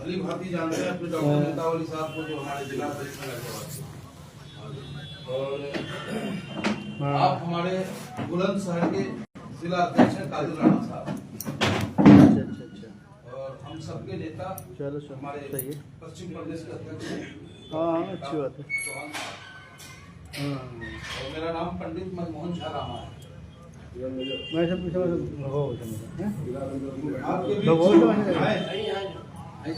भली भांति जानते हैं अपने डॉक्टर नेतावली साहब को, जो हमारे जिला अध्यक्ष में लगे हुए और आप हमारे बुलंदशहर के जिला अध्यक्ष हैं कादिर राणा साहब। अच्छा। और हम सबके नेता चलो हमारे सही है। पश्चिम प्रदेश के अध्यक्ष हैं हाँ अच्छी बात है। चौहान साहब। और मेरा नाम पंडित मनमोहन झा रामा है। मैं सब कुछ हो आपके बीच तो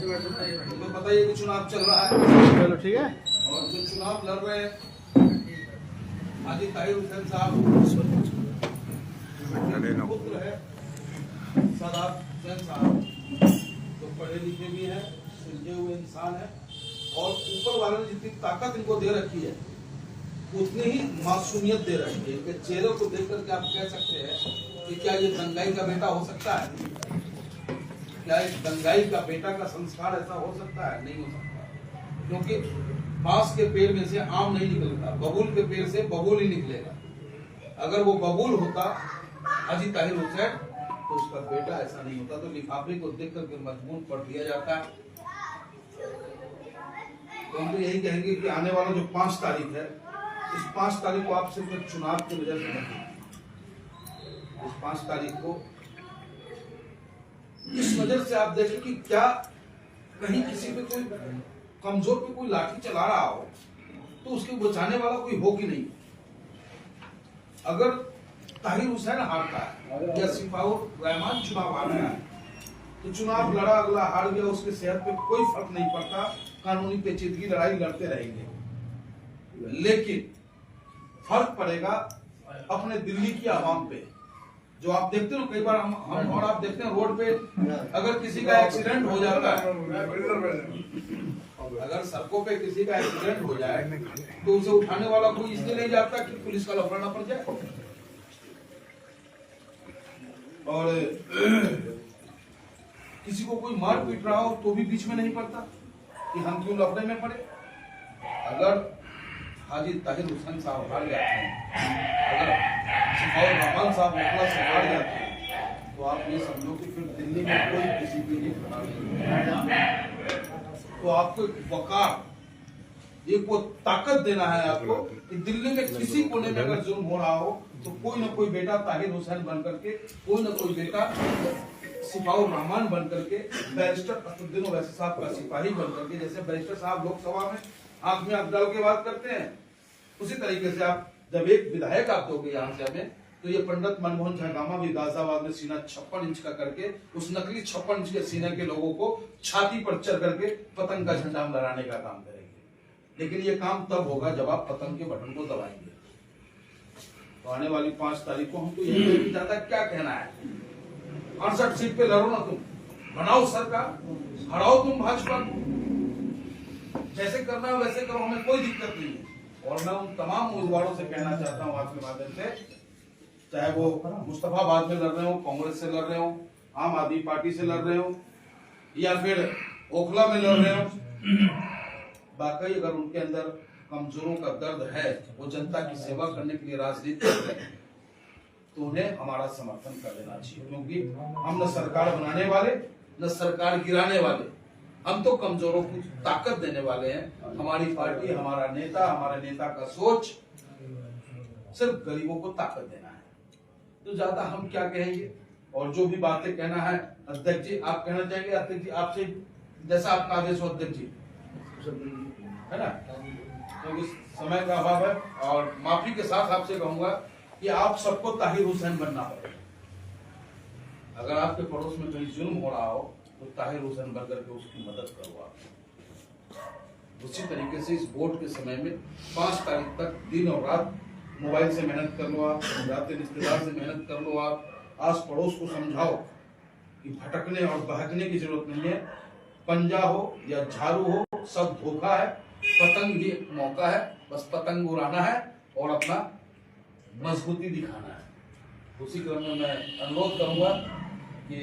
बताइए कि चुनाव चल रहा है। चलो ठीक है। और जो चुनाव लड़ रहे हैं हाजी ताहिर हुसैन साहब, पुत्र है सदाब हुसैन साहब, तो पढ़े लिखे भी हैं, सुलझे हुए इंसान है और ऊपर वाले ने जितनी ताकत इनको दे रखी है उतनी ही मासूमियत दे रखी है। इनके चेहरे को देख करके आप कह सकते हैं कि क्या ये दंगाई का बेटा हो सकता है? क्या एक दंगाई का बेटा का संस्कार ऐसा हो सकता है? नहीं हो सकता, क्योंकि बांस के पेड़ में से आम नहीं निकलता, बबूल के पेड़ से बबूल ही निकलेगा। अगर वो बबूल होता हाजी ताहिर हुसैन तो उसका बेटा ऐसा नहीं होता। तो लिफाफे को देख करके मजबूर पढ़ दिया जाता है। तो हम तो यही कहेंगे कि आने वाला जो 5 तारीख है, इस 5 तारीख को आप सिर्फ चुनाव की वजह से नहीं, इस 5 तारीख को इस वजह से आप देखें कि क्या कहीं किसी पे कोई कमजोर पे कोई लाठी चला रहा हो तो उसके बचाने वाला कोई हो कि नहीं। अगर ताहिर हुसैन हारता है या सिफाउर रहमान चुनाव हारता है तो चुनाव लड़ा, अगला हार गया, उसके सेहत पे कोई फर्क नहीं पड़ता, कानूनी पेचीदगी लड़ाई लड़ते रहेंगे। लेकिन फर्क पड़ेगा अपने दिल्ली की आवाम पे। जो आप देखते हो कई बार हम और आप देखते हैं रोड पे अगर किसी का एक्सीडेंट हो जाता है, अगर सड़कों पे किसी का एक्सीडेंट हो जाए तो उसे उठाने वाला कोई इसलिए नहीं जाता कि पुलिस का लफड़ा ना पड़ जाए। और किसी को कोई मार पीट रहा हो तो भी बीच में नहीं पड़ता कि हम क्यों लफड़े में पड़े। अगर हाजी ताहिर हुसैन साहब हार जाते हैं, अगर सिफाउर रहमान साहब मुखला से हार जाते हैं तो आप ये समझो कि फिर दिल्ली में कोई किसी के लिए खड़ा नहीं। तो आपको एक वकार, एक वो ताकत देना है आपको कि दिल्ली में किसी कोने में अगर जुर्म हो रहा हो तो कोई ना कोई बेटा ताहिर हुसैन बन करके, कोई ना कोई बेटा सिफाउर रहमान बन करके, बैरिस्टर असदुद्दीन ओवैसी साहब का सिपाही बन करके, जैसे बैरिस्टर साहब लोकसभा में आंख में आंख डाल के बात करते हैं, उसी तरीके से आप जब एक विधायक आप दोगे यहाँ से हमें, तो ये पंडित मनमोहन झा रामा भी गाजियाबाद में सीना 56 इंच का करके उस नकली 56 इंच के सीने के लोगों को छाती पर चढ़ करके पतंग का झंडा हम लहराने का काम करेंगे। लेकिन ये काम तब होगा जब आप पतंग के बटन को दबाएंगे। तो आने वाली 5 तारीख को हमको यही नहीं जाता क्या कहना है, 68 सीट पे लड़ो ना तुम, बनाओ सरकार, हराओ तुम भाजपा को, जैसे करना है वैसे करो, हमें कोई दिक्कत नहीं है। और मैं उन तमाम उम्मीदवारों से कहना चाहता हूं आपके माध्यम से, चाहे वो मुस्तफाबाद में लड़ रहे हो, कांग्रेस से लड़ रहे हो, आम आदमी पार्टी से लड़ रहे हो या फिर ओखला में लड़ रहे हो, वाकई अगर उनके अंदर कमजोरों का दर्द है, वो जनता की सेवा करने के लिए राजनीति कर रहे हैं, तो उन्हें हमारा समर्थन कर देना चाहिए। क्योंकि हम न सरकार बनाने वाले न सरकार गिराने वाले, हम तो कमजोरों को ताकत देने वाले हैं। हमारी पार्टी, हमारा नेता का सोच सिर्फ गरीबों को ताकत देना है। तो ज्यादा हम क्या कहेंगे, और जो भी बातें कहना है अध्यक्ष जी आप कहना चाहेंगे। अध्यक्ष जी आपसे जैसा आपका आदेश हो अध्यक्ष जी, है ना, क्योंकि समय का अभाव है और माफी के साथ आपसे कहूंगा कि आप सबको ताहिर हुसैन बनना पड़ेगा। अगर आपके पड़ोस में कहीं जुल्म हो रहा हो तो ताहिर हुसैन बन करके उसकी मदद करो आप। उसी तरीके से इस वोट के समय में 5 तारीख तक दिन और रात मोबाइल से मेहनत कर लो आप, जाते रिश्तेदार से मेहनत कर लो आप, आस पड़ोस को समझाओ कि भटकने और बहकने की जरूरत नहीं है। पंजा हो या झाड़ू हो, सब धोखा है, पतंग भी एक मौका है, बस पतंग उड़ाना है और अपना मजबूती दिखाना है। उसी क्रम में मैं अनुरोध करूंगा कि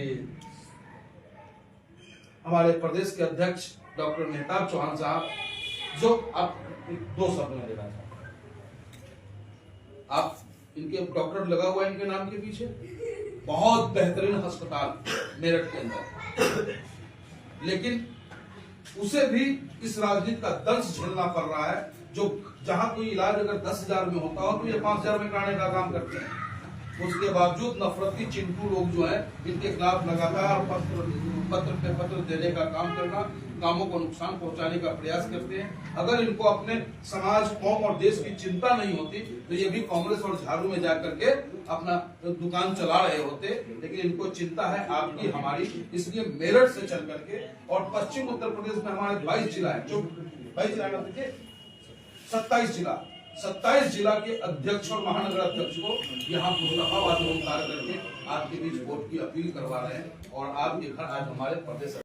हमारे प्रदेश के अध्यक्ष डॉक्टर मेहताब चौहान साहब, जो आप 2 शब्द में देना चाहते हैं। आप इनके डॉक्टर लगा हुआ है इनके नाम के पीछे, बहुत बेहतरीन अस्पताल मेरठ के अंदर, लेकिन उसे भी इस राजनीति का दंश झेलना पड़ रहा है। जो जहां कोई इलाज अगर 10,000 में होता हो तो ये 5,000 में कराने का काम करते हैं। उसके बावजूद नफरती चिंटू लोग जो है इनके खिलाफ लगातार पत्र पे पत्र देने का काम करना, कामों को नुकसान पहुंचाने का प्रयास करते हैं। अगर इनको अपने समाज, कौम और देश की चिंता नहीं होती तो ये भी कांग्रेस और झाड़ू में जाकर के अपना दुकान चला रहे होते। लेकिन इनको चिंता है आपकी हमारी, इसलिए मेरठ से चल करके और पश्चिम उत्तर प्रदेश में हमारे 22 जिला है, जो 22 जिला देखिए 27 जिला के अध्यक्ष और महानगर अध्यक्ष को यहाँ मुस्तफाबाद में उतार करके आपके बीच वोट की अपील करवा रहे हैं और आपके घर आज हमारे प्रदेश